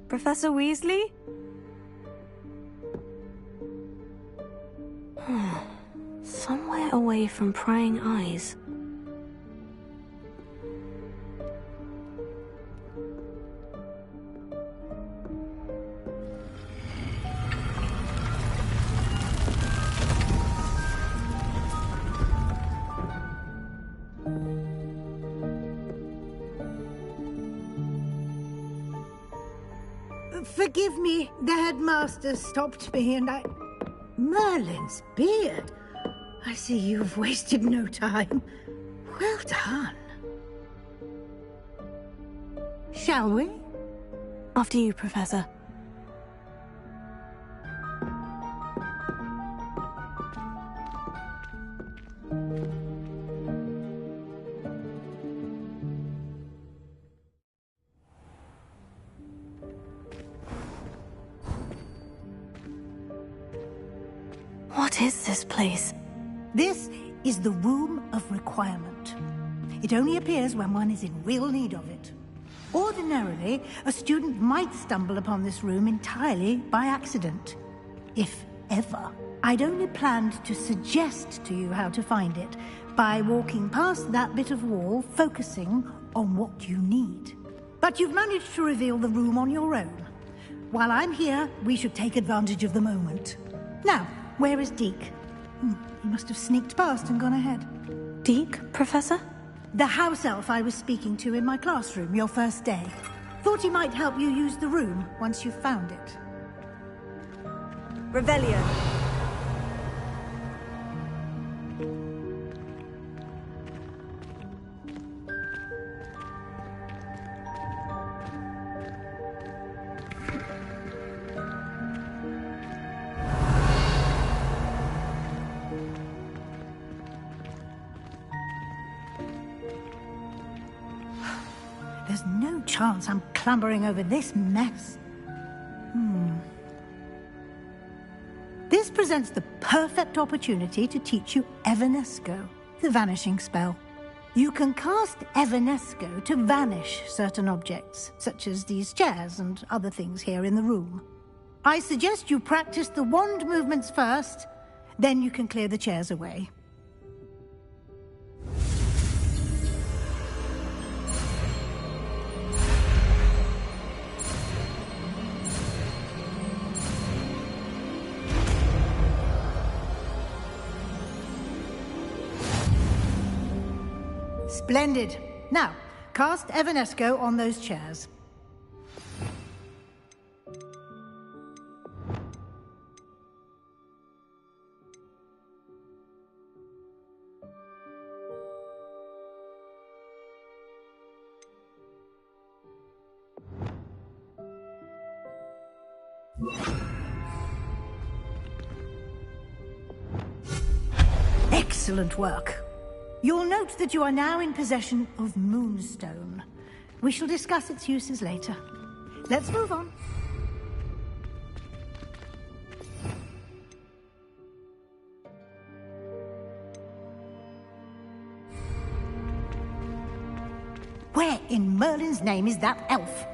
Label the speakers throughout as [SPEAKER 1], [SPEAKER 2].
[SPEAKER 1] Professor Weasley? Somewhere away from prying eyes.
[SPEAKER 2] Forgive me, the headmaster stopped me and I... Merlin's beard! I see you've wasted no time. Well done. Shall we?
[SPEAKER 1] After you, Professor. What is this place?
[SPEAKER 2] This is the Room of Requirement. It only appears when one is in real need of it. Ordinarily, a student might stumble upon this room entirely by accident. If ever. I'd only planned to suggest to you how to find it by walking past that bit of wall, focusing on what you need. But you've managed to reveal the room on your own. While I'm here, we should take advantage of the moment. Now, where is Deke? He must have sneaked past and gone ahead.
[SPEAKER 1] Deke, Professor?
[SPEAKER 2] The house elf I was speaking to in my classroom your first day. Thought he might help you use the room once you've found it.
[SPEAKER 1] Revelio.
[SPEAKER 2] There's no chance I'm clambering over this mess. This presents the perfect opportunity to teach you Evanesco, the vanishing spell. You can cast Evanesco to vanish certain objects, such as these chairs and other things here in the room. I suggest you practice the wand movements first, then you can clear the chairs away. Splendid. Now, cast Evanesco on those chairs. Excellent work. You'll note that you are now in possession of Moonstone. We shall discuss its uses later. Let's move on. Where in Merlin's name is that elf?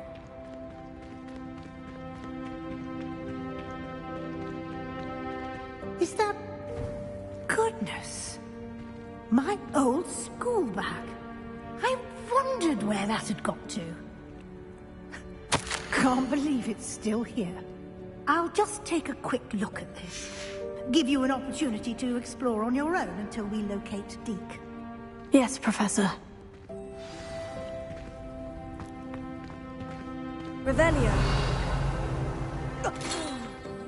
[SPEAKER 2] Is that... Goodness! My old school bag. I wondered where that had got to. Can't believe it's still here. I'll just take a quick look at this. Give you an opportunity to explore on your own until we locate Deke.
[SPEAKER 1] Yes, Professor. Revelio.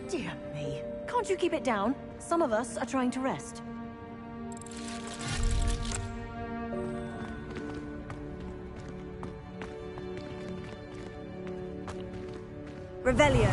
[SPEAKER 2] Dear me.
[SPEAKER 1] Can't you keep it down? Some of us are trying to rest. Revelio.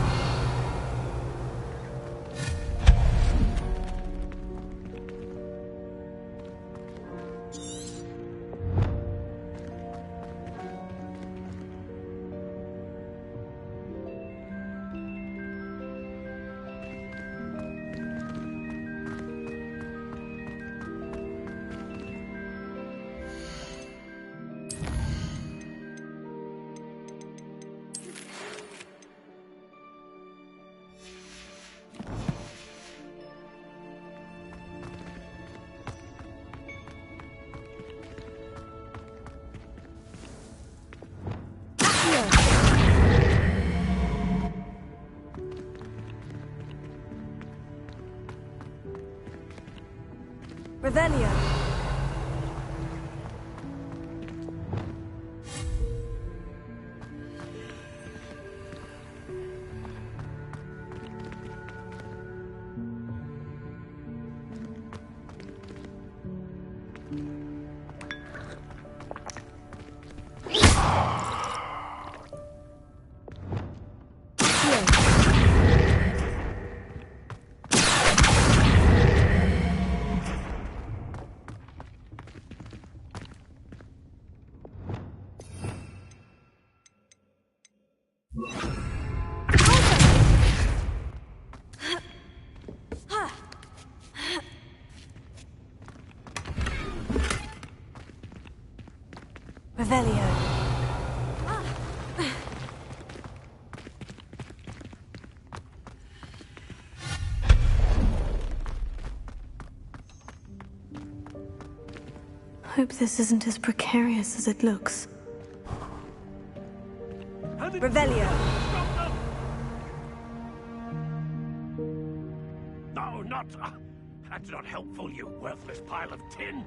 [SPEAKER 1] Revelio. Revelio. Hope this isn't as precarious as it looks. Revelio.
[SPEAKER 3] No, not... that's not helpful, you worthless pile of tin.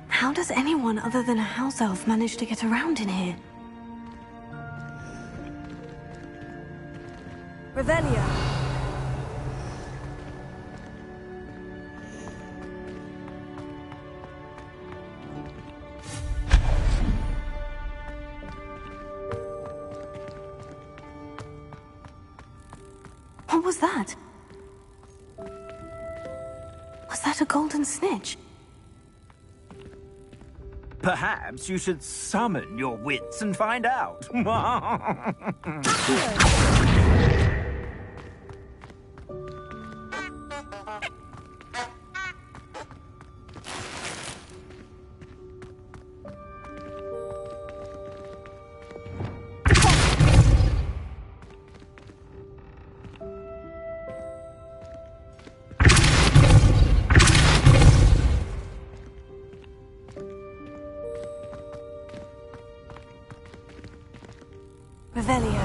[SPEAKER 1] How does anyone other than a house elf manage to get around in here? Revelio. What was that? Was that a golden snitch?
[SPEAKER 4] Perhaps you should summon your wits and find out.
[SPEAKER 1] Revelio.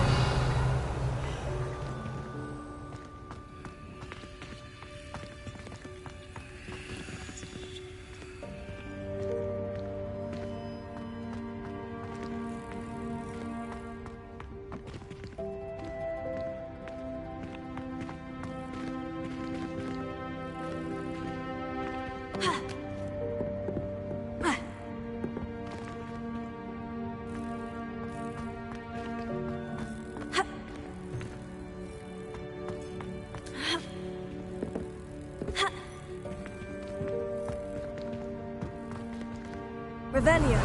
[SPEAKER 1] Revelio.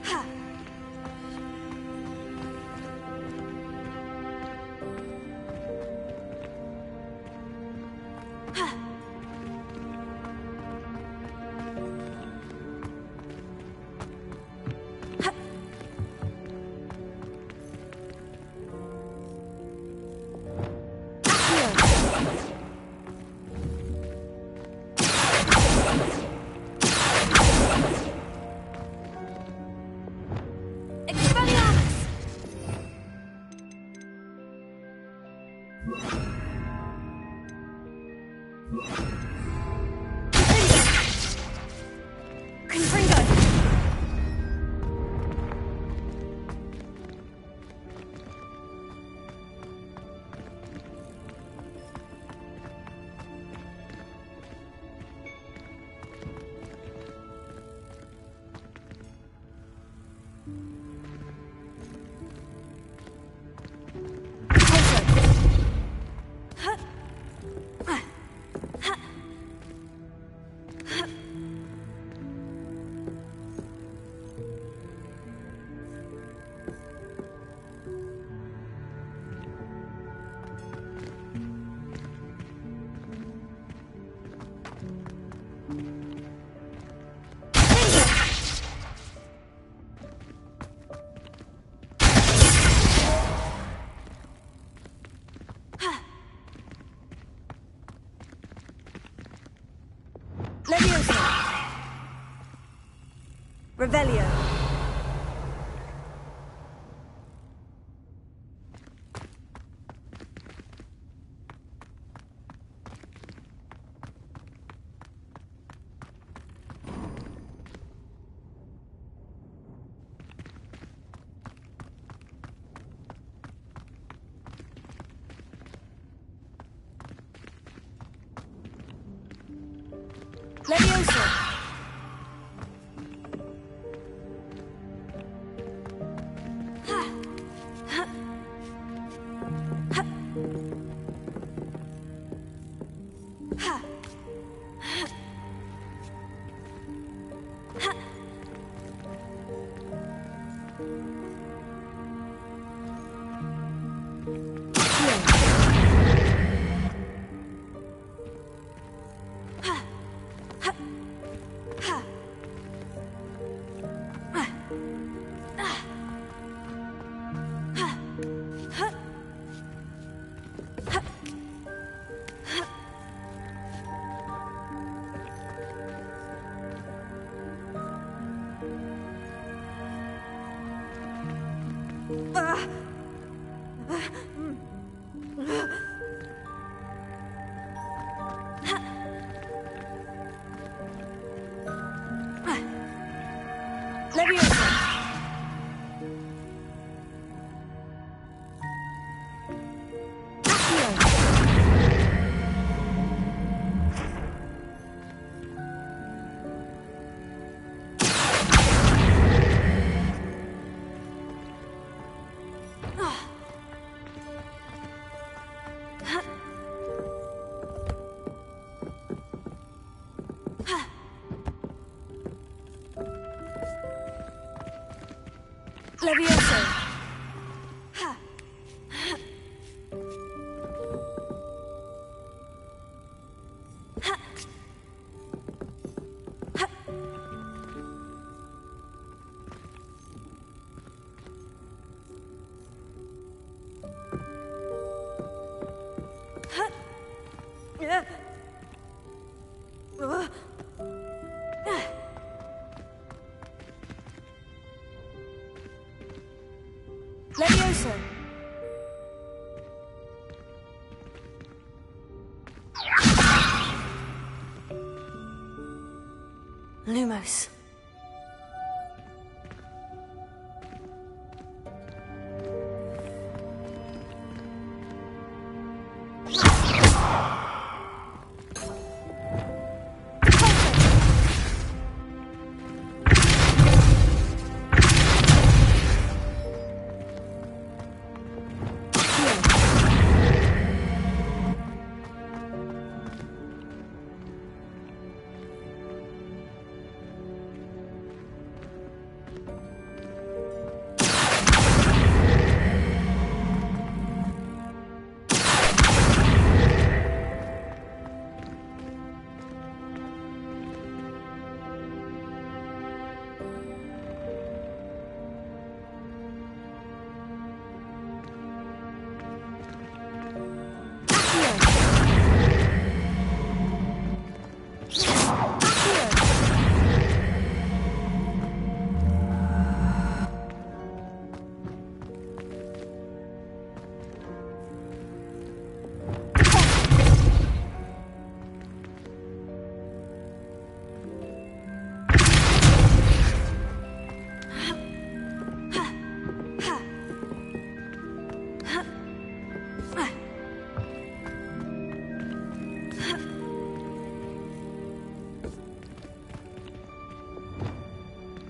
[SPEAKER 1] Ha. Ha. Ha. Confringo. Leviosa! Revelio! Leviosa! Leviosa! Leviosa! Ha! Ha! Ha! Ha! Yeah. Leviosa! Lumos.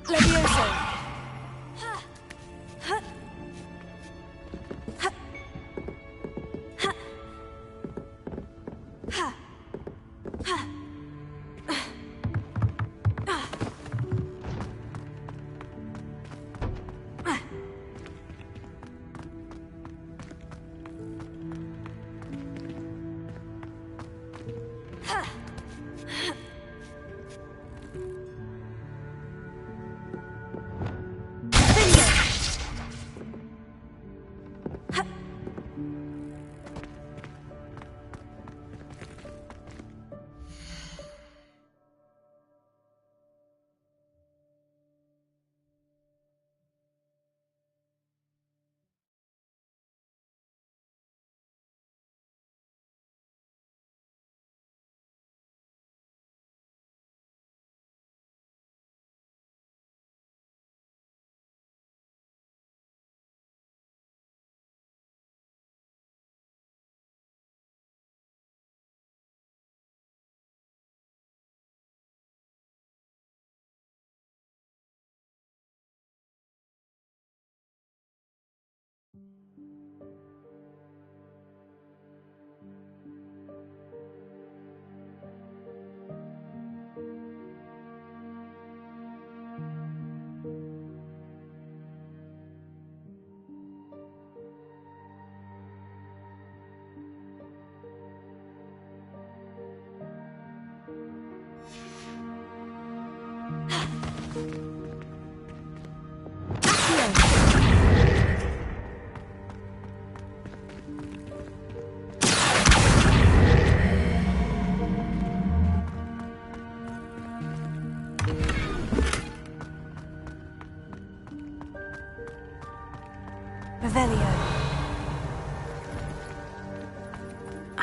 [SPEAKER 1] Leviosa!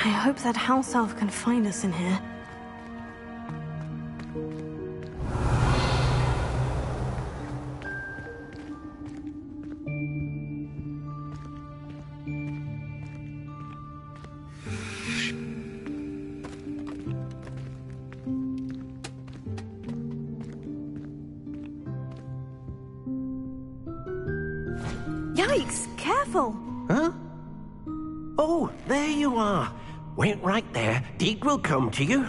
[SPEAKER 1] I hope that house elf can find us in here.
[SPEAKER 2] Yikes! Careful!
[SPEAKER 3] Huh? Oh, there you are. Wait right there. Deke will come to you.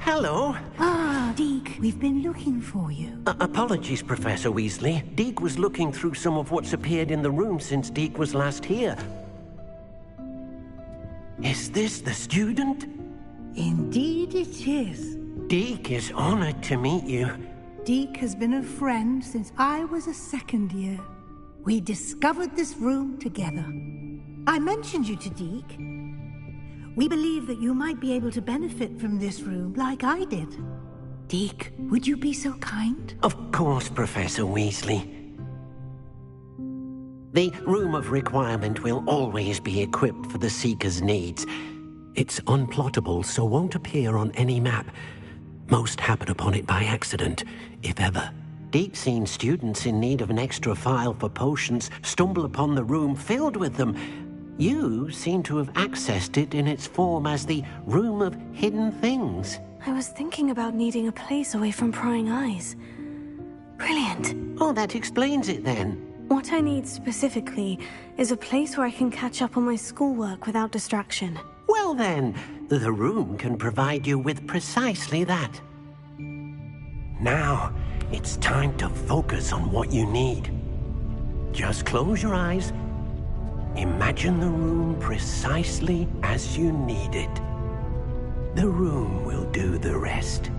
[SPEAKER 3] Hello.
[SPEAKER 2] Ah, Deke, we've been looking for you.
[SPEAKER 3] Apologies, Professor Weasley. Deke was looking through some of what's appeared in the room since Deke was last here. Is this the student?
[SPEAKER 2] Indeed it is.
[SPEAKER 3] Deke is honored to meet you.
[SPEAKER 2] Deke has been a friend since I was a second year. We discovered this room together. I mentioned you to Deke. We believe that you might be able to benefit from this room like I did. Deke, would you be so kind?
[SPEAKER 3] Of course, Professor Weasley. The Room of Requirement will always be equipped for the Seeker's needs. It's unplottable, so won't appear on any map. Most happen upon it by accident, if ever. Deke's seen students in need of an extra file for potions stumble upon the room filled with them. You seem to have accessed it in its form as the Room of Hidden Things.
[SPEAKER 1] I was thinking about needing a place away from prying eyes. Brilliant.
[SPEAKER 3] Oh, that explains it then.
[SPEAKER 1] What I need specifically is a place where I can catch up on my schoolwork without distraction.
[SPEAKER 3] Well then, the room can provide you with precisely that. Now, it's time to focus on what you need. Just close your eyes. Imagine the room precisely as you need it. The room will do the rest.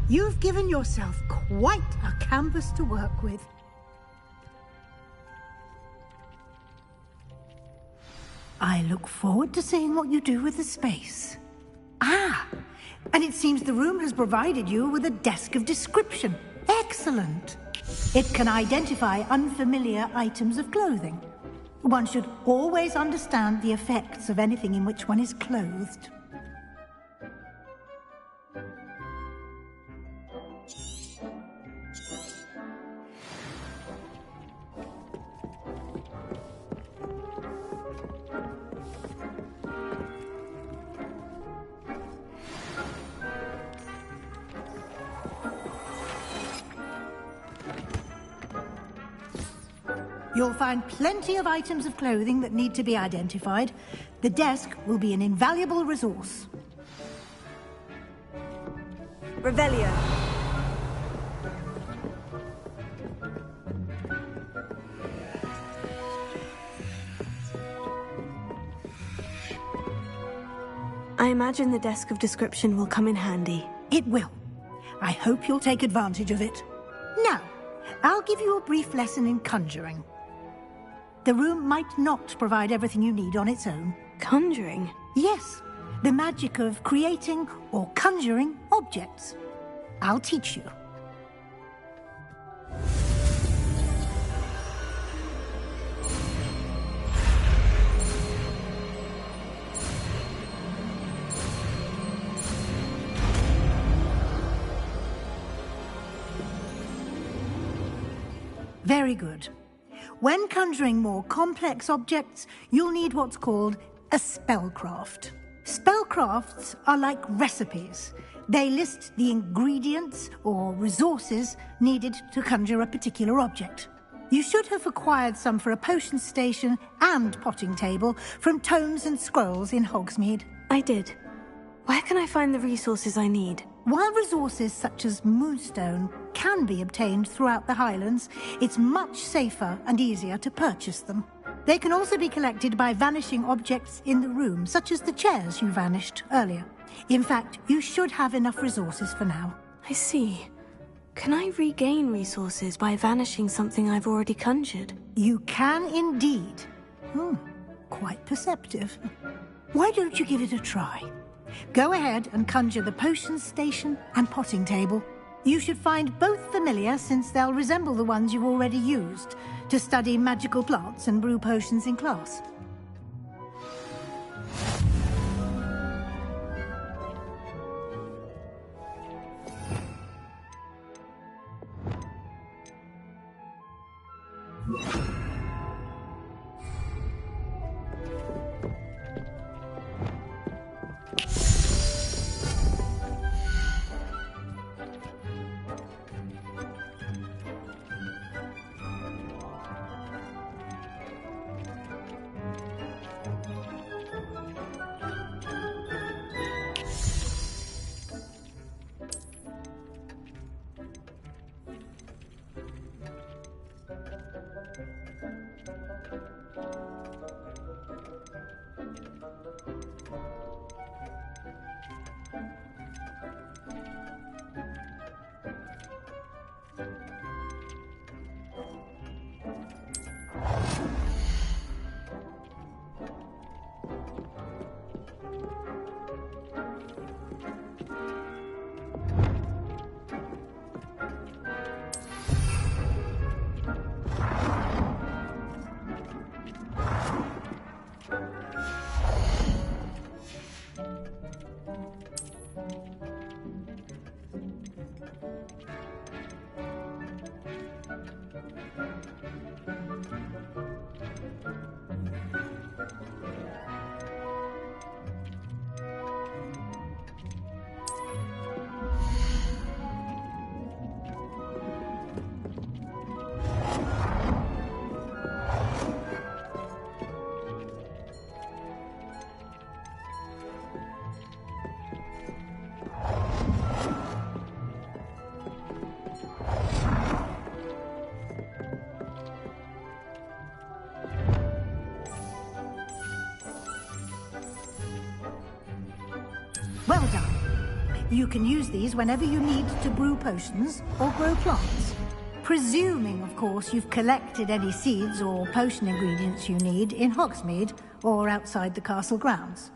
[SPEAKER 2] You've given yourself quite a canvas to work with. I look forward to seeing what you do with the space. Ah, and it seems the room has provided you with a desk of description. Excellent. It can identify unfamiliar items of clothing. One should always understand the effects of anything in which one is clothed. You'll find plenty of items of clothing that need to be identified. The desk will be an invaluable resource.
[SPEAKER 1] Revelio. I imagine the desk of description will come in handy.
[SPEAKER 2] It will. I hope you'll take advantage of it. Now, I'll give you a brief lesson in conjuring. The room might not provide everything you need on its own.
[SPEAKER 1] Conjuring?
[SPEAKER 2] Yes, the magic of creating or conjuring objects. I'll teach you. Very good. When conjuring more complex objects, you'll need what's called a spellcraft. Spellcrafts are like recipes. They list the ingredients or resources needed to conjure a particular object. You should have acquired some for a potion station and potting table from tomes and scrolls in Hogsmeade.
[SPEAKER 1] I did. Where can I find the resources I need?
[SPEAKER 2] While resources such as moonstone can be obtained throughout the Highlands, it's much safer and easier to purchase them. They can also be collected by vanishing objects in the room, such as the chairs you vanished earlier. In fact, you should have enough resources for now.
[SPEAKER 1] I see. Can I regain resources by vanishing something I've already conjured?
[SPEAKER 2] You can indeed. Quite perceptive. Why don't you give it a try? Go ahead and conjure the potion station and potting table. You should find both familiar, since they'll resemble the ones you've already used to study magical plants and brew potions in class. Well done. You can use these whenever you need to brew potions or grow plants. Presuming, of course, you've collected any seeds or potion ingredients you need in Hogsmeade or outside the castle grounds.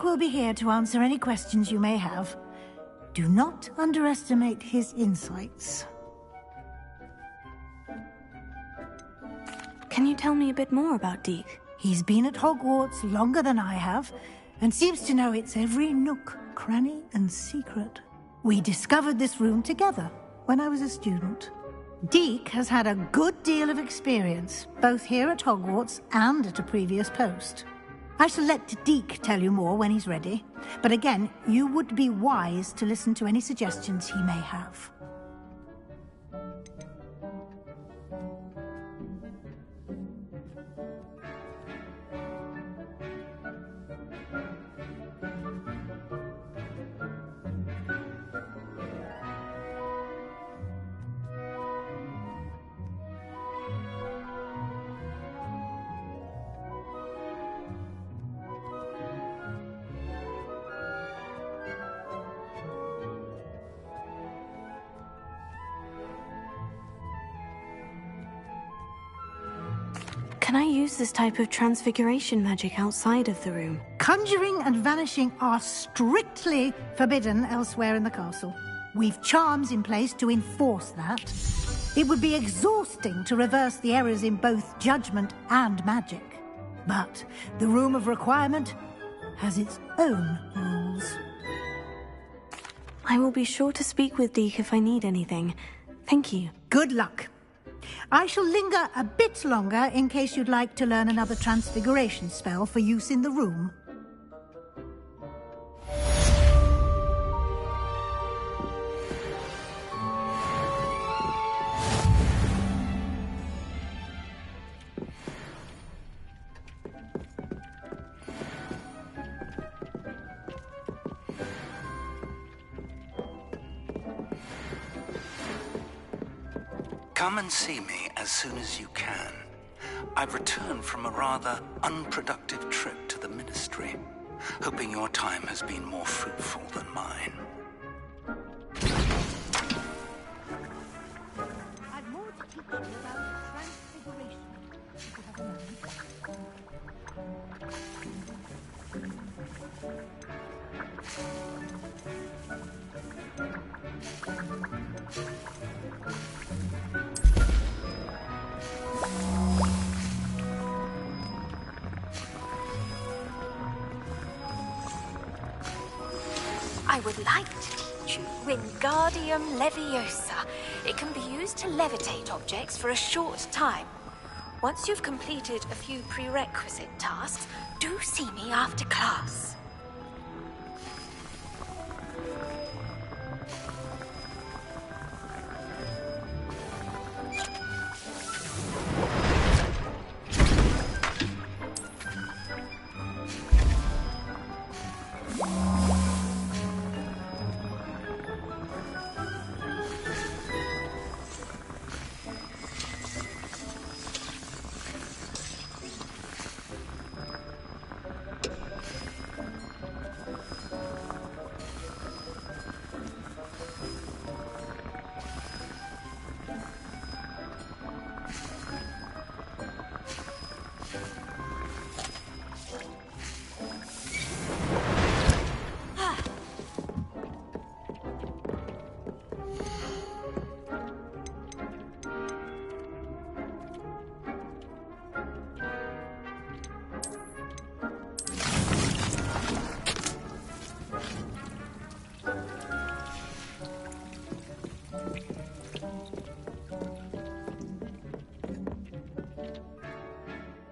[SPEAKER 2] Deek will be here to answer any questions you may have. Do not underestimate his insights.
[SPEAKER 1] Can you tell me a bit more about Deek?
[SPEAKER 2] He's been at Hogwarts longer than I have, and seems to know its every nook, cranny, and secret. We discovered this room together when I was a student. Deek has had a good deal of experience, both here at Hogwarts and at a previous post. I shall let Deek tell you more when he's ready, but again, you would be wise to listen to any suggestions he may have.
[SPEAKER 1] Can I use this type of transfiguration magic outside of the room?
[SPEAKER 2] Conjuring and vanishing are strictly forbidden elsewhere in the castle. We've charms in place to enforce that. It would be exhausting to reverse the errors in both judgment and magic. But the Room of Requirement has its own rules.
[SPEAKER 1] I will be sure to speak with Deek if I need anything. Thank you.
[SPEAKER 2] Good luck. I shall linger a bit longer in case you'd like to learn another transfiguration spell for use in the room.
[SPEAKER 5] Come and see me as soon as you can. I've returned from a rather unproductive trip to the Ministry, hoping your time has been more fruitful than mine.
[SPEAKER 2] I've more to teach you about transfiguration. If you have a moment.
[SPEAKER 6] I would like to teach you Wingardium Leviosa. It can be used to levitate objects for a short time. Once you've completed a few prerequisite tasks, do see me after class.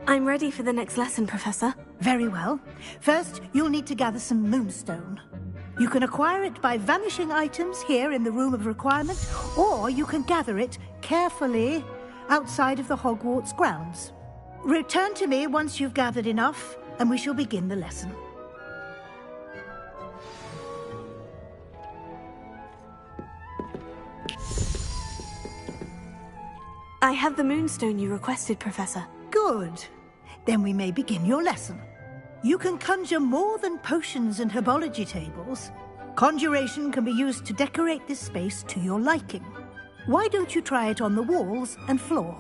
[SPEAKER 1] I'm ready for the next lesson, Professor.
[SPEAKER 2] Very well. First, you'll need to gather some moonstone. You can acquire it by vanishing items here in the Room of Requirement, or you can gather it carefully outside of the Hogwarts grounds. Return to me once you've gathered enough, and we shall begin the lesson.
[SPEAKER 1] I have the moonstone you requested, Professor.
[SPEAKER 2] Good. Then we may begin your lesson. You can conjure more than potions and herbology tables. Conjuration can be used to decorate this space to your liking. Why don't you try it on the walls and floor?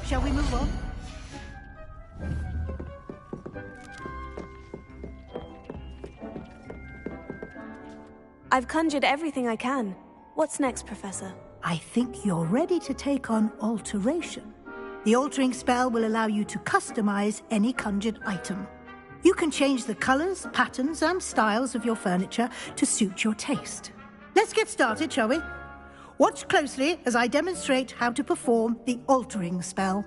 [SPEAKER 2] Shall we move on?
[SPEAKER 1] I've conjured everything I can. What's next, Professor?
[SPEAKER 2] I think you're ready to take on alteration. The altering spell will allow you to customize any conjured item. You can change the colors, patterns, and styles of your furniture to suit your taste. Let's get started, shall we? Watch closely as I demonstrate how to perform the altering spell.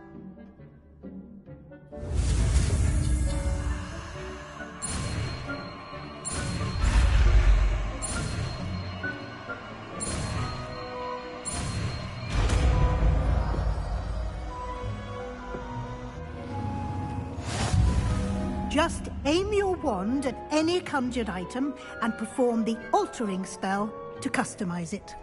[SPEAKER 2] Just aim your wand at any conjured item and perform the altering spell to customize it.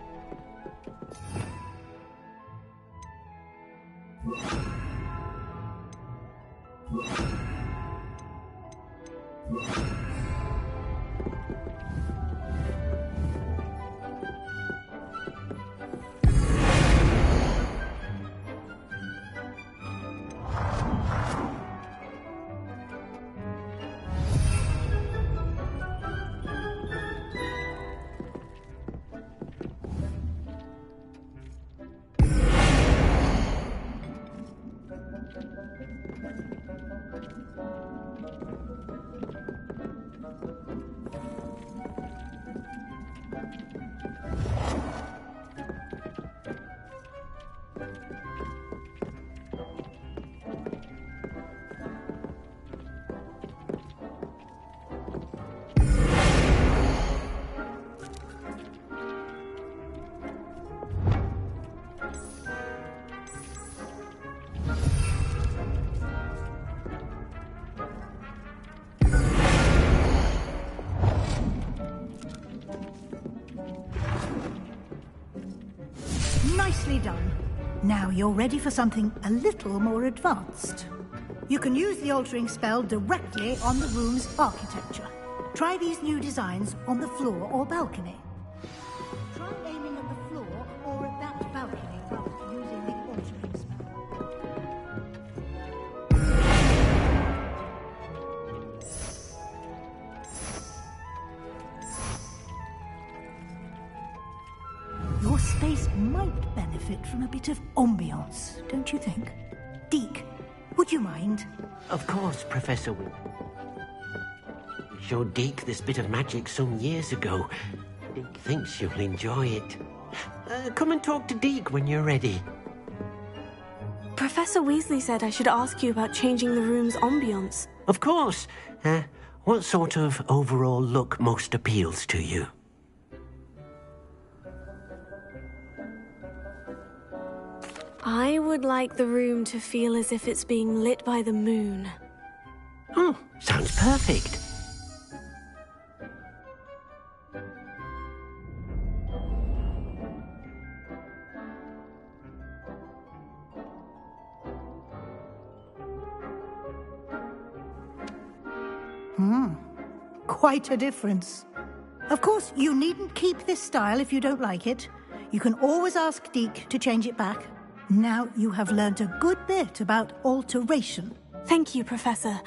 [SPEAKER 2] Nicely done. Now you're ready for something a little more advanced. You can use the altering spell directly on the room's architecture. Try these new designs on the floor or balcony. Try aiming at the floor or at that balcony while using the altering spell. Your space might benefit from a bit of ambiance, don't you think? Deke, would you mind?
[SPEAKER 3] Of course, Professor We showed Deke this bit of magic some years ago. Deke thinks you'll enjoy it. Come and talk to Deke when you're ready.
[SPEAKER 1] Professor Weasley said I should ask you about changing the room's ambience.
[SPEAKER 3] Of course. What sort of overall look most appeals to you?
[SPEAKER 1] I would like the room to feel as if it's being lit by the moon.
[SPEAKER 3] Oh, sounds perfect.
[SPEAKER 2] Quite a difference. Of course, you needn't keep this style if you don't like it. You can always ask Deke to change it back. Now you have learnt a good bit about alteration.
[SPEAKER 1] Thank you, Professor.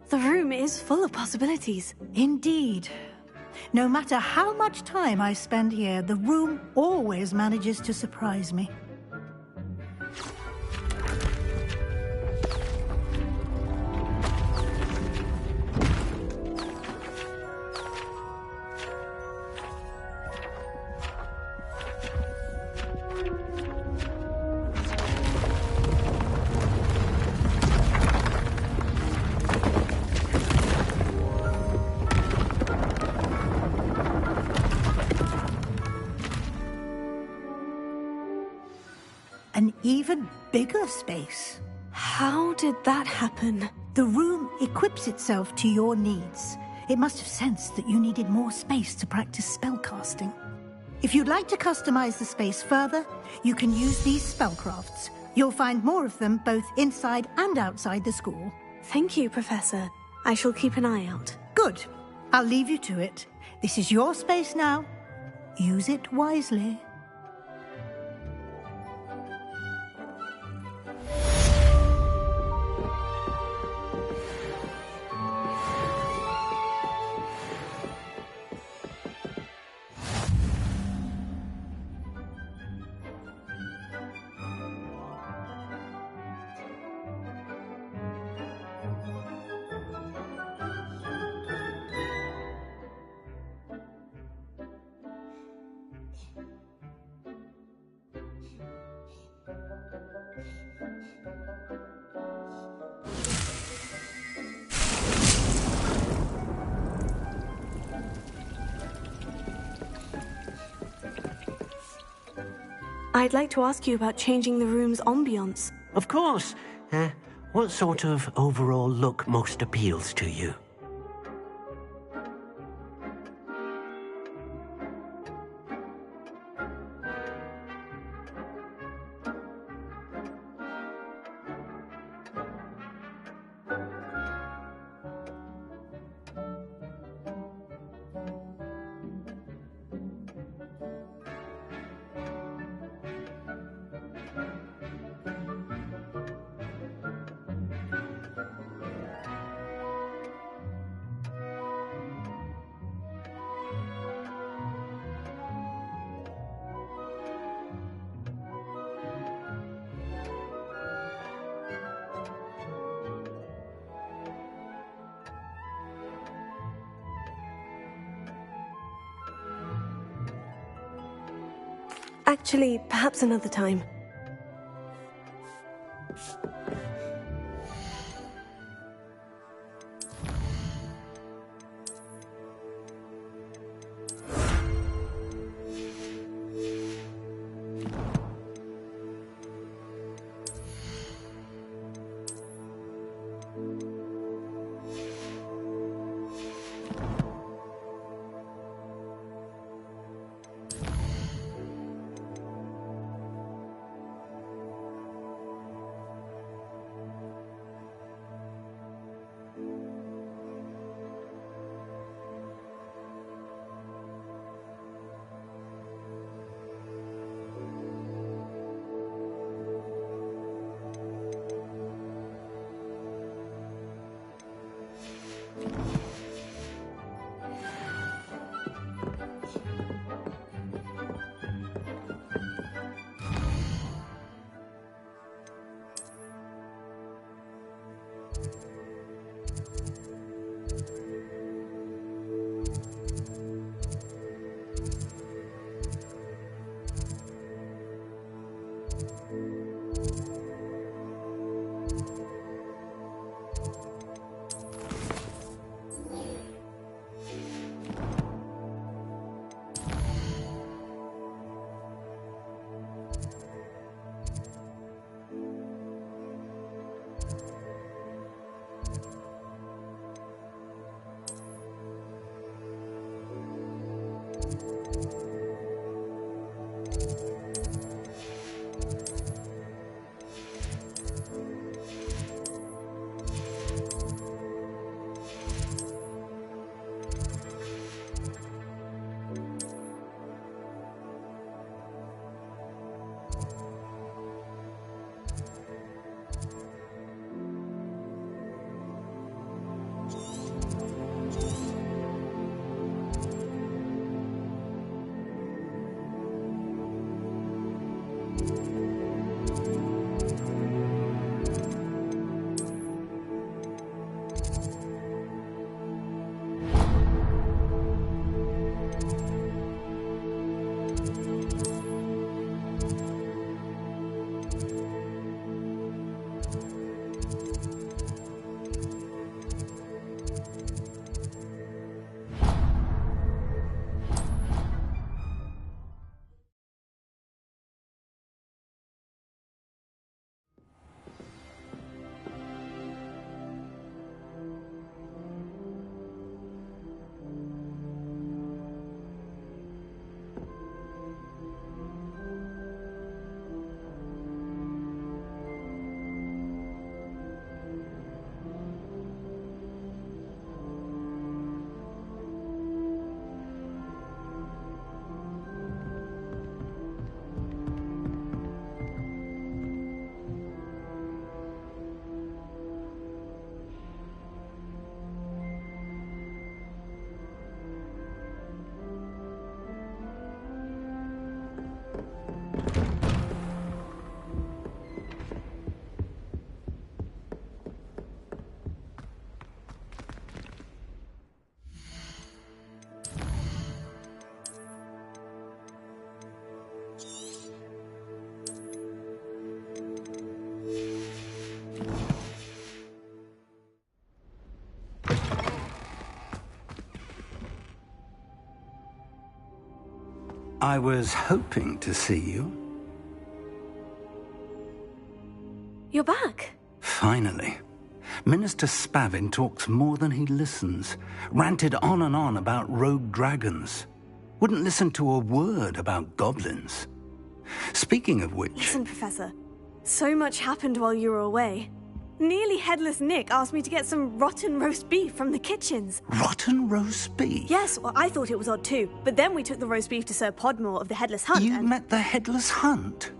[SPEAKER 1] The room is full of possibilities.
[SPEAKER 2] Indeed. No matter how much time I spend here, the room always manages to surprise me. An even bigger space.
[SPEAKER 1] How did that happen?
[SPEAKER 2] The room equips itself to your needs. It must have sensed that you needed more space to practice spellcasting. If you'd like to customize the space further, you can use these spellcrafts. You'll find more of them both inside and outside the school.
[SPEAKER 1] Thank you, Professor. I shall keep an eye out.
[SPEAKER 2] Good. I'll leave you to it. This is your space now. Use it wisely.
[SPEAKER 1] I'd like to ask you about changing the room's ambiance.
[SPEAKER 3] Of course. What sort of overall look most appeals to you?
[SPEAKER 1] Actually, perhaps another time.
[SPEAKER 5] I was hoping to see you.
[SPEAKER 1] you're back.
[SPEAKER 5] Finally. Minister Spavin talks more than he listens. Ranted on and on about rogue dragons. Wouldn't listen to a word about goblins. Speaking of which...
[SPEAKER 1] Listen, Professor. So much happened while you were away. Nearly Headless Nick asked me to get some rotten roast beef from the kitchens.
[SPEAKER 5] Rotten roast beef?
[SPEAKER 1] Yes, well, I thought it was odd too. But then we took the roast beef to Sir Podmore of the Headless Hunt.
[SPEAKER 5] You met the Headless Hunt?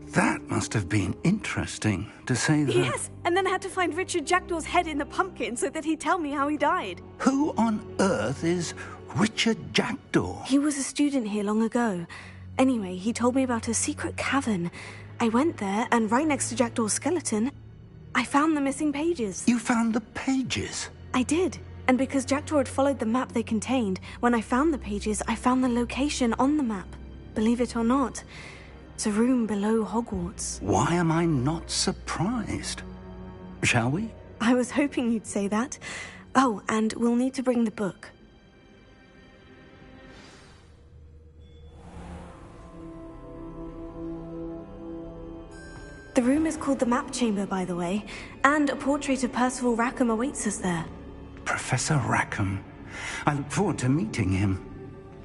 [SPEAKER 5] That must have been interesting, to say the...
[SPEAKER 1] Yes, and then I had to find Richard Jackdaw's head in the pumpkin so that he'd tell me how he died.
[SPEAKER 5] Who on earth is Richard Jackdaw?
[SPEAKER 1] He was a student here long ago. Anyway, he told me about a secret cavern. I went there, and right next to Jackdaw's skeleton, I found the missing pages.
[SPEAKER 5] You found the pages?
[SPEAKER 1] I did. And because Jackdaw had followed the map they contained, when I found the pages, I found the location on the map. Believe it or not, it's a room below Hogwarts.
[SPEAKER 5] Why am I not surprised? Shall we?
[SPEAKER 1] I was hoping you'd say that. Oh, and we'll need to bring the book. The room is called the Map Chamber, by the way, and a portrait of Percival Rackham awaits us there.
[SPEAKER 5] Professor Rackham. I look forward to meeting him.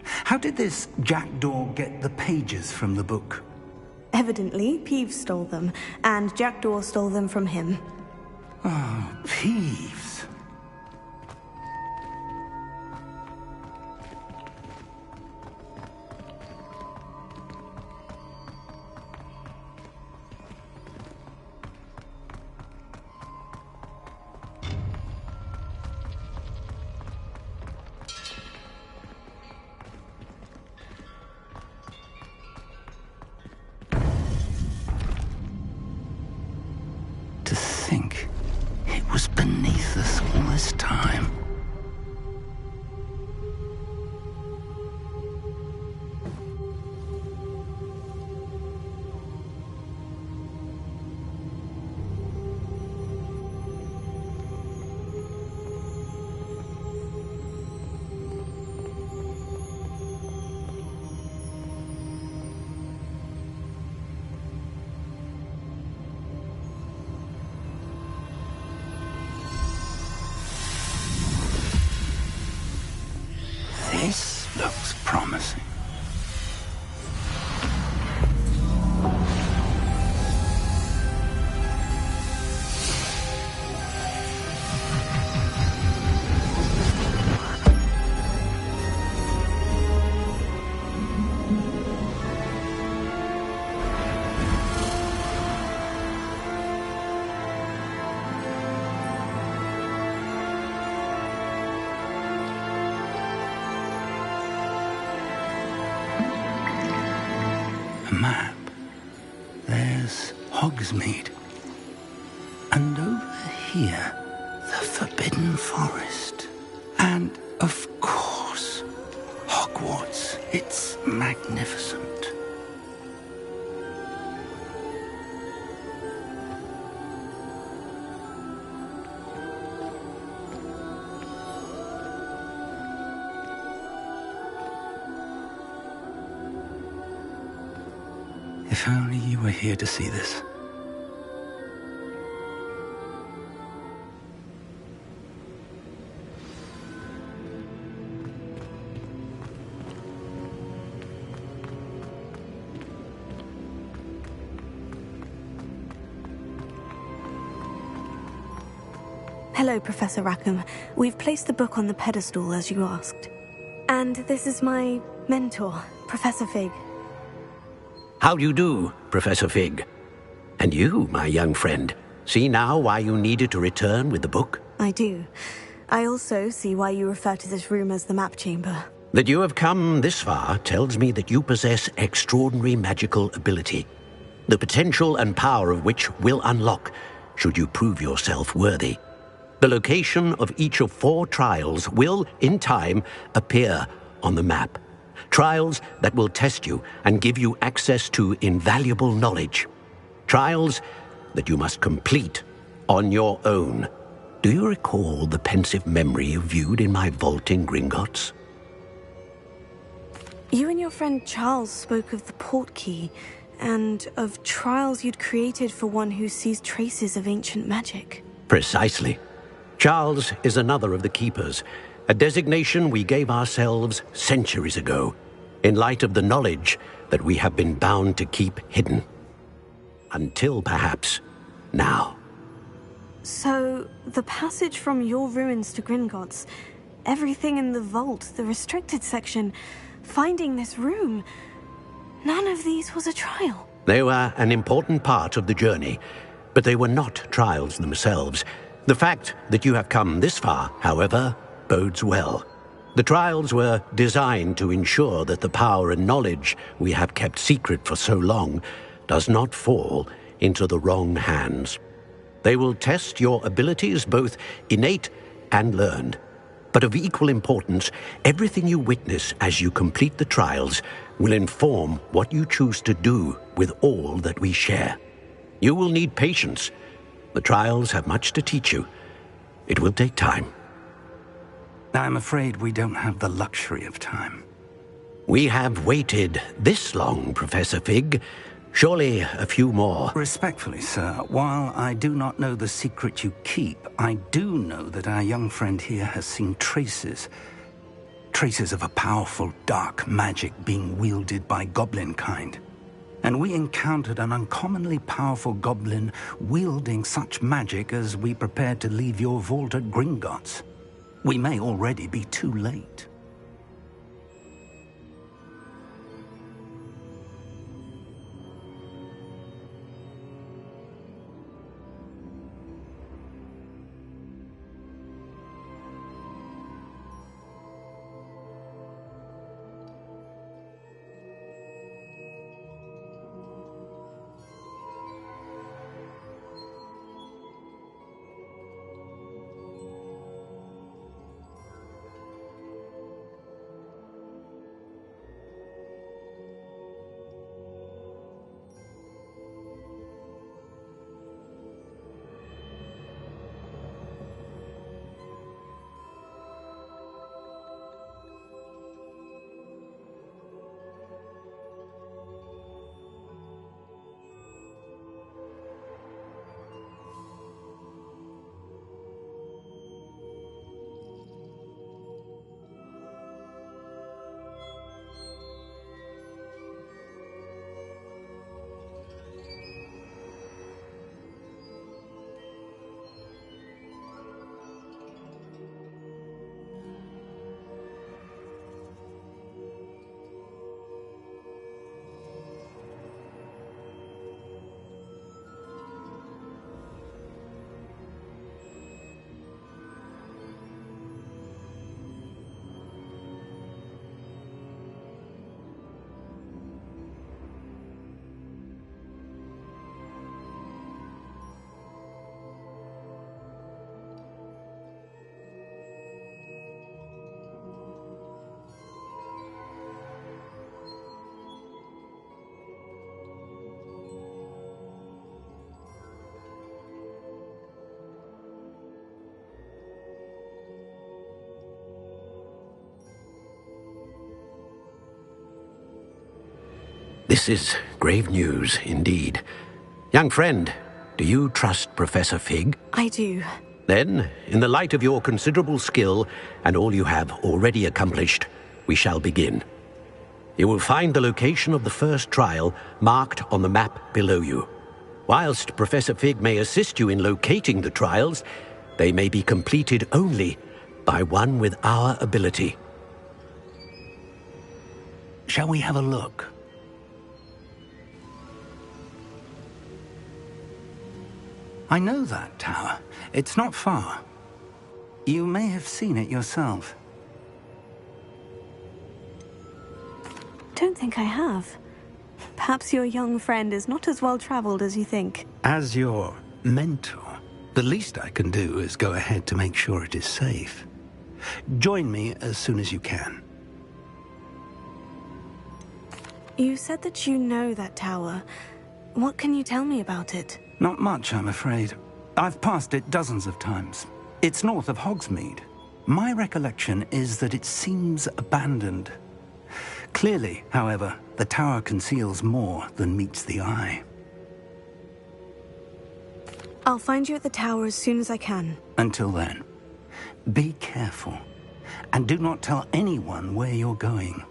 [SPEAKER 5] How did this Jackdaw get the pages from the book?
[SPEAKER 1] Evidently, Peeves stole them, and Jackdaw stole them from him.
[SPEAKER 5] Oh, Peeves. To think it was beneath us all this time. This looks promising. A map. There's Hogsmeade. And over here, the Forbidden Forest. And, of course, Hogwarts. It's magnificent. If only you were here to see this.
[SPEAKER 1] Hello, Professor Rackham. We've placed the book on the pedestal, as you asked. And this is my mentor, Professor Fig.
[SPEAKER 3] How do you do, Professor Fig? And you, my young friend, see now why you needed to return with the book?
[SPEAKER 1] I do. I also see why you refer to this room as the Map Chamber.
[SPEAKER 3] That you have come this far tells me that you possess extraordinary magical ability, the potential and power of which will unlock should you prove yourself worthy. The location of each of 4 trials will, in time, appear on the map. Trials that will test you and give you access to invaluable knowledge. Trials that you must complete on your own. Do you recall the pensive memory you viewed in my vault in Gringotts?
[SPEAKER 1] You and your friend Charles spoke of the portkey, and of trials you'd created for one who sees traces of ancient magic.
[SPEAKER 3] Precisely. Charles is another of the Keepers, a designation we gave ourselves centuries ago, in light of the knowledge that we have been bound to keep hidden. Until, perhaps, now.
[SPEAKER 1] So, the passage from your ruins to Gringotts, everything in the vault, the restricted section, finding this room, none of these was a trial.
[SPEAKER 3] They were an important part of the journey, but they were not trials themselves. The fact that you have come this far, however, bodes well. The trials were designed to ensure that the power and knowledge we have kept secret for so long does not fall into the wrong hands. They will test your abilities, both innate and learned. But of equal importance, everything you witness as you complete the trials will inform what you choose to do with all that we share. You will need patience. The trials have much to teach you. It will take time.
[SPEAKER 5] I'm afraid we don't have the luxury of time.
[SPEAKER 3] We have waited this long, Professor Fig. Surely a few more.
[SPEAKER 5] Respectfully, sir, while I do not know the secret you keep, I do know that our young friend here has seen traces of a powerful dark magic being wielded by goblin kind. And we encountered an uncommonly powerful goblin wielding such magic as we prepared to leave your vault at Gringotts. We may already be too late.
[SPEAKER 3] This is grave news indeed. Young friend, do you trust Professor Fig?
[SPEAKER 1] I do.
[SPEAKER 3] Then, in the light of your considerable skill and all you have already accomplished, we shall begin. You will find the location of the first trial marked on the map below you. Whilst Professor Fig may assist you in locating the trials, they may be completed only by one with our ability.
[SPEAKER 5] Shall we have a look? I know that tower. It's not far. You may have seen it yourself.
[SPEAKER 1] Don't think I have. Perhaps your young friend is not as well-traveled as you think.
[SPEAKER 5] As your mentor, the least I can do is go ahead to make sure it is safe. Join me as soon as you can.
[SPEAKER 1] You said that you know that tower. What can you tell me about it?
[SPEAKER 5] Not much, I'm afraid. I've passed it dozens of times. It's north of Hogsmeade. My recollection is that it seems abandoned. Clearly, however, the tower conceals more than meets the eye.
[SPEAKER 1] I'll find you at the tower as soon as I can.
[SPEAKER 5] Until then, be careful, and do not tell anyone where you're going.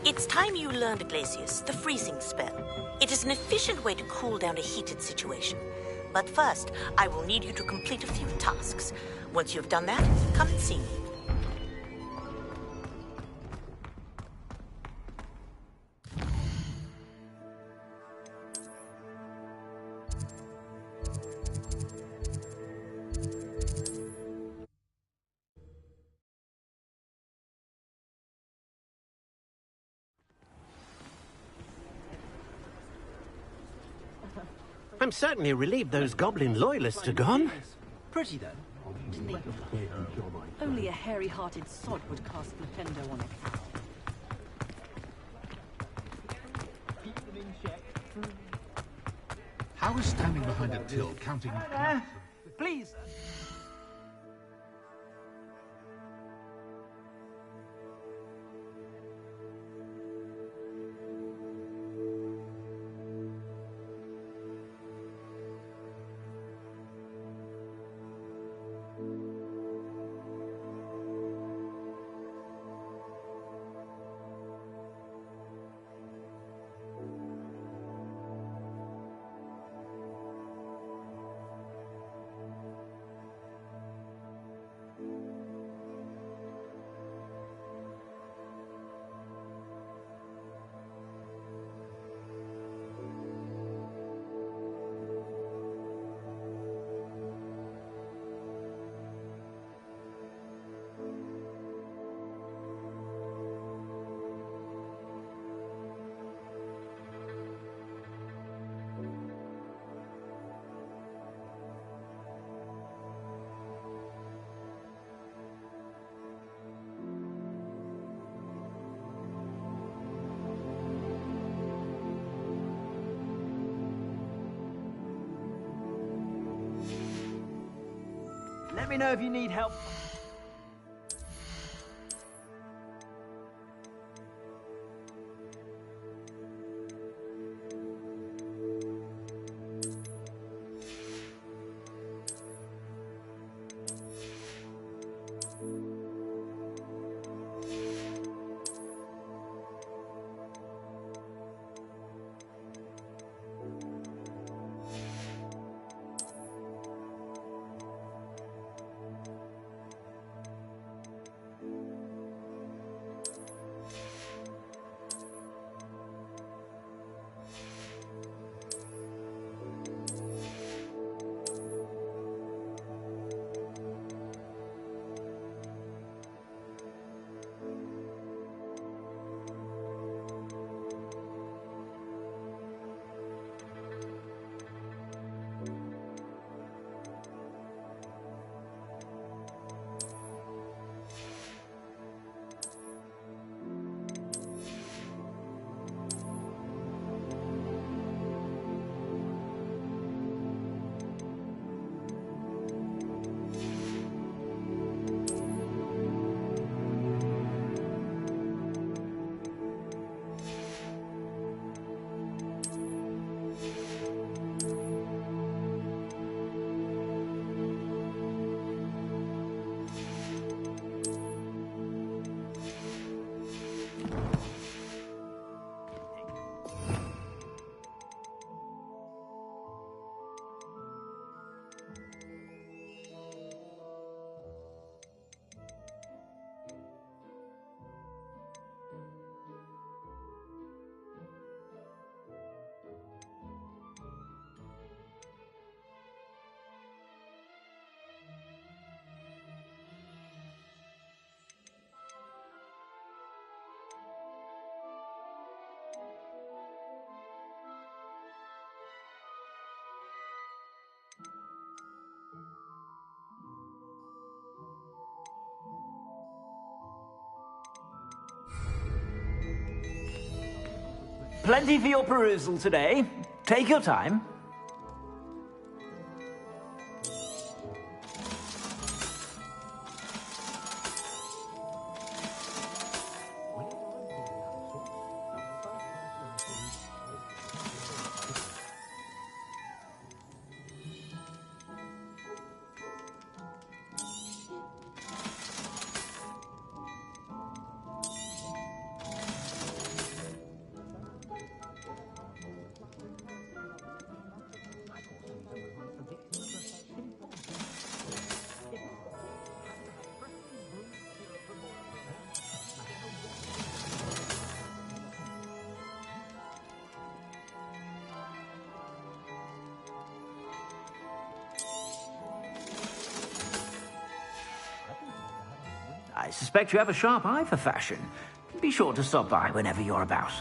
[SPEAKER 7] It's time you learned, Glacius, the freezing spell. It is an efficient way to cool down a heated situation. But first, I will need you to complete a few tasks. Once you've done that, come and see me.
[SPEAKER 3] I'm certainly relieved those goblin loyalists are gone.
[SPEAKER 8] Pretty, though. Only a hairy-hearted sod would cast Flipendo on a cow.
[SPEAKER 9] How is standing behind a till counting...
[SPEAKER 4] Please. Let me know if you need help. Plenty for your perusal today. Take your time. I suspect you have a sharp eye for fashion. Be sure to stop by whenever you're about.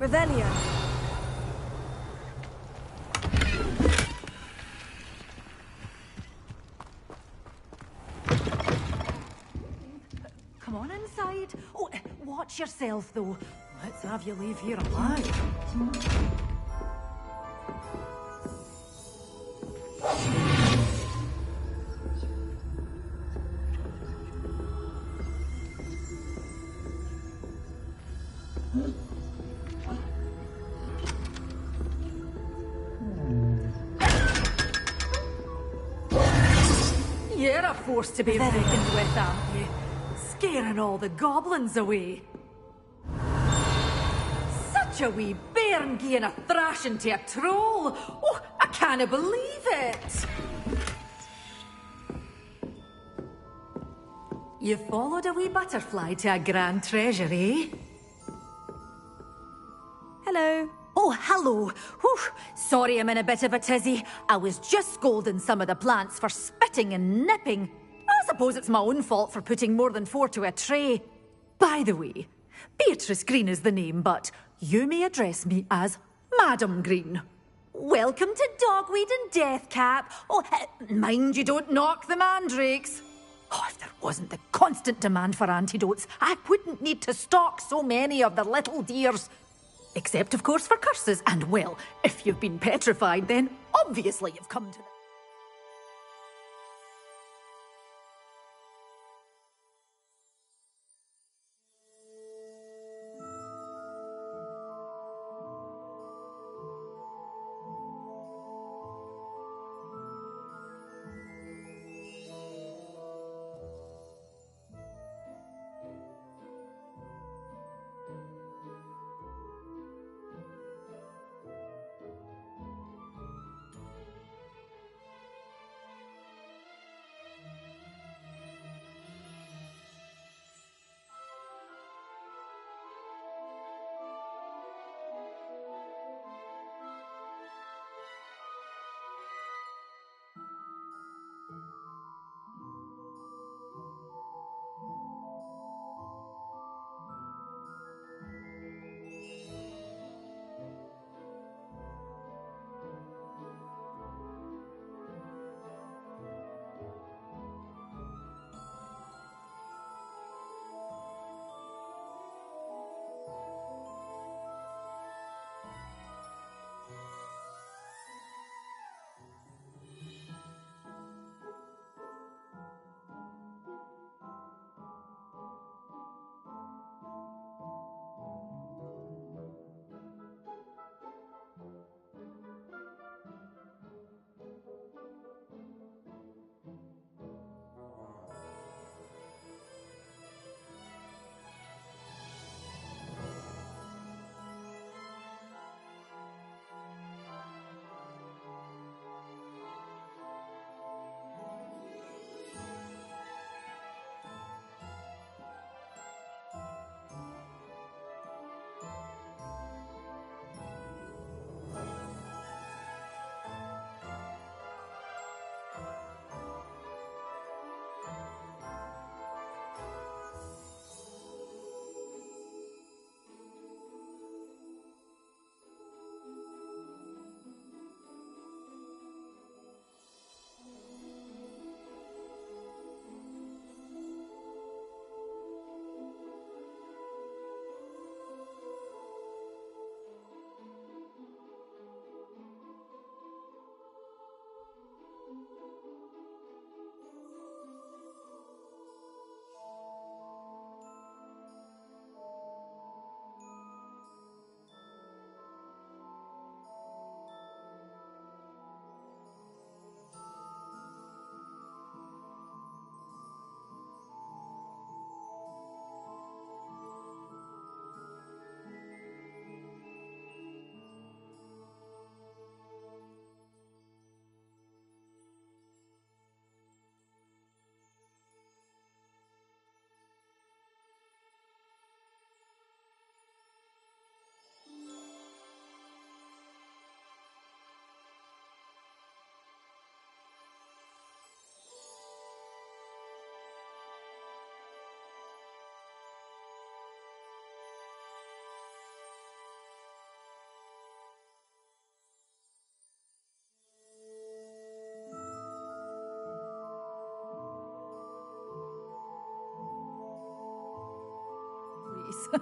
[SPEAKER 1] Revelio.
[SPEAKER 8] Come on inside. Oh, watch yourself, though. Let's have you leave here alive. You're a force to be reckoned with, aren't you? Scaring all the goblins away. Such a wee bairn giving a thrashing to a troll. Oh, I can't believe it. You followed a wee butterfly to a grand treasure, eh?
[SPEAKER 1] Hello.
[SPEAKER 8] Oh, hello. Whew. Sorry I'm in a bit of a tizzy. I was just scolding some of the plants for spitting and nipping. I suppose it's my own fault for putting more than 4 to a tray. By the way, Beatrice Green is the name, but you may address me as Madam Green. Welcome to Dogweed and Deathcap. Oh, mind you don't knock the mandrakes. Oh, if there wasn't the constant demand for antidotes, I wouldn't need to stock so many of the little dears. Except, of course, for curses. And, well, if you've been petrified, then obviously you've come to them. nice.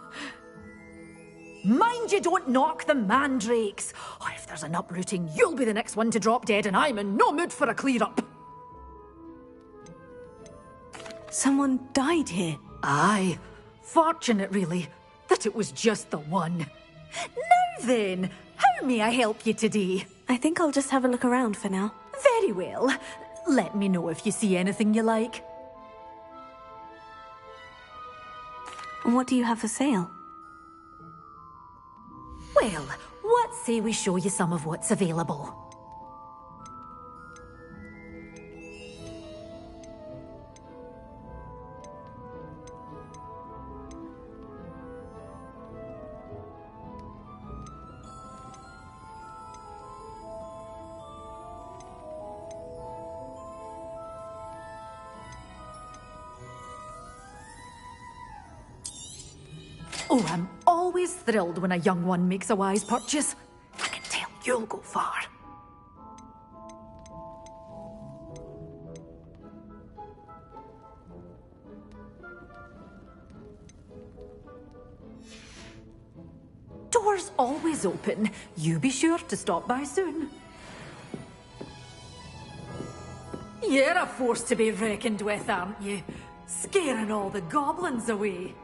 [SPEAKER 8] Mind you don't knock the mandrakes. Oh, if there's an uprooting, you'll be the next one to drop dead, and I'm in no mood for a clear-up.
[SPEAKER 1] Someone died here.
[SPEAKER 8] Aye. Fortunate, really, that it was just the one. Now then, how may I help you today?
[SPEAKER 1] I think I'll just have a look around for now.
[SPEAKER 8] Very well. Let me know if you see anything you like.
[SPEAKER 1] And what do you have for sale?
[SPEAKER 8] Well, what say we show you some of what's available? Oh, I'm always thrilled when a young one makes a wise purchase. I can tell you'll go far. Doors always open. You be sure to stop by soon. You're a force to be reckoned with, aren't you? Scaring all the goblins away.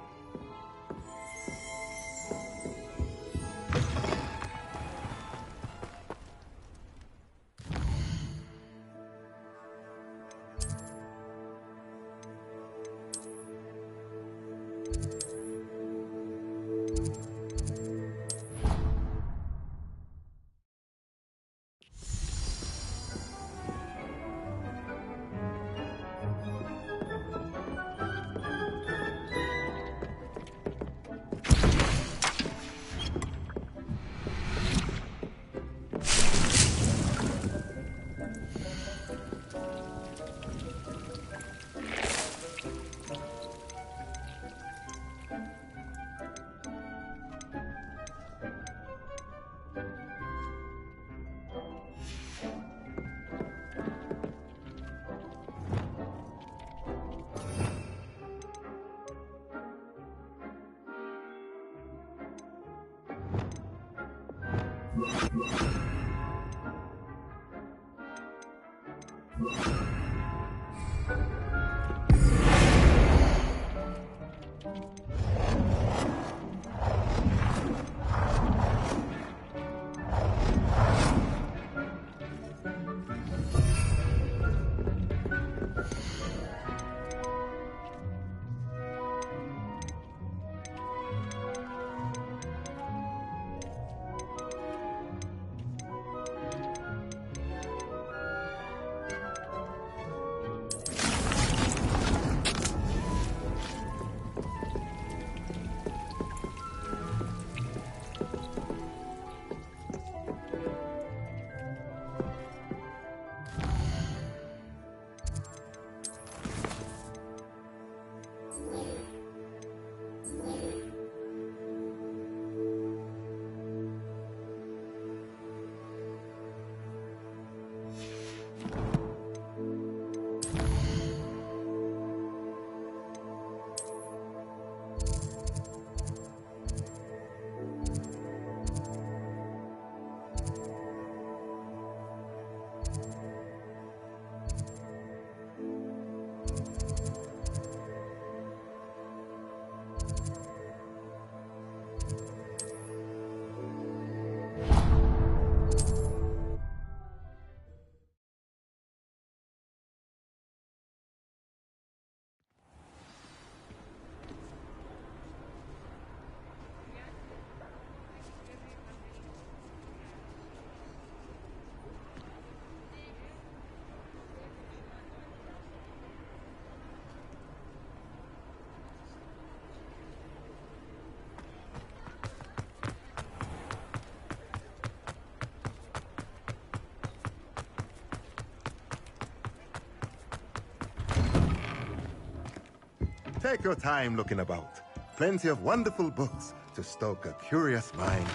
[SPEAKER 10] Take your time looking about. Plenty of wonderful books to stoke a curious mind.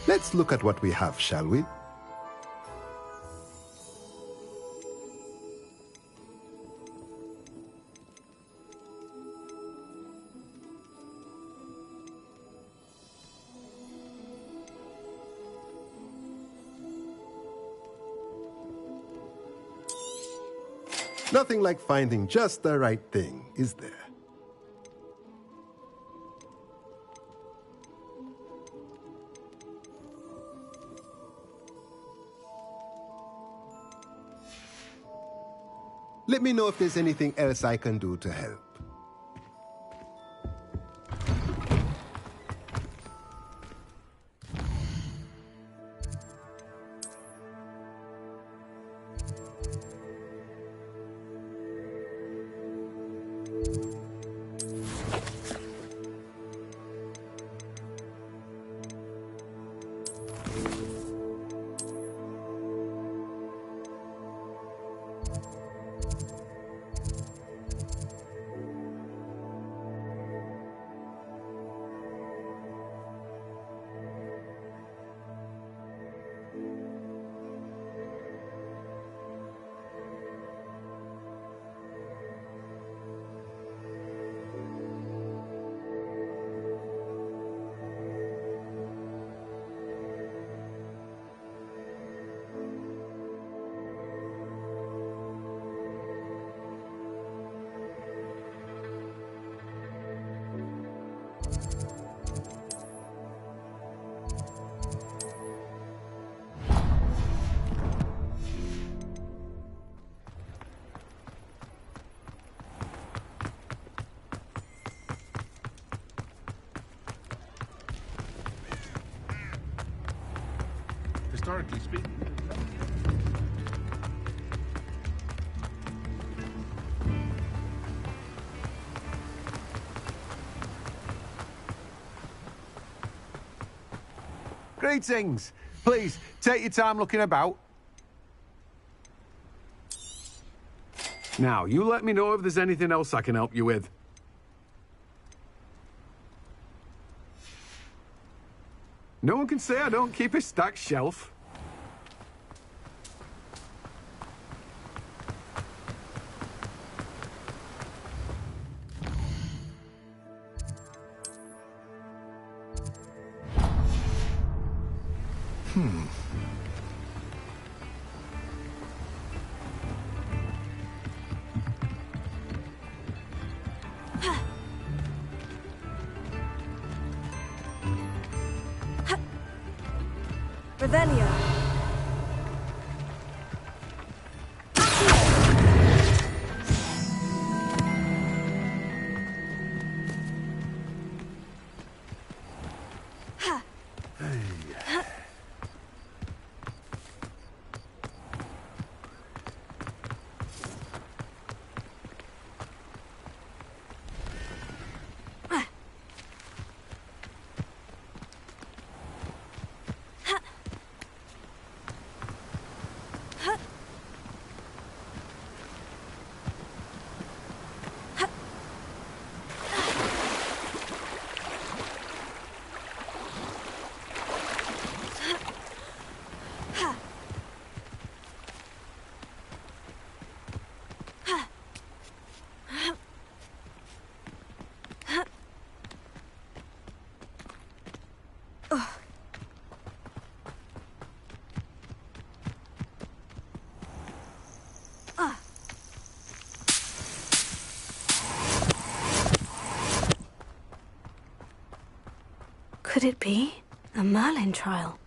[SPEAKER 10] Let's look at what we have, shall we? Nothing like finding just the right thing, is there? Let me know if there's anything else I can do to help.
[SPEAKER 9] Historically speaking.
[SPEAKER 11] Greetings. Please, take your time looking about. Now, you let me know if there's anything else I can help you with. No one can say I don't keep a stacked shelf.
[SPEAKER 1] Revelio. Could it be a Merlin trial?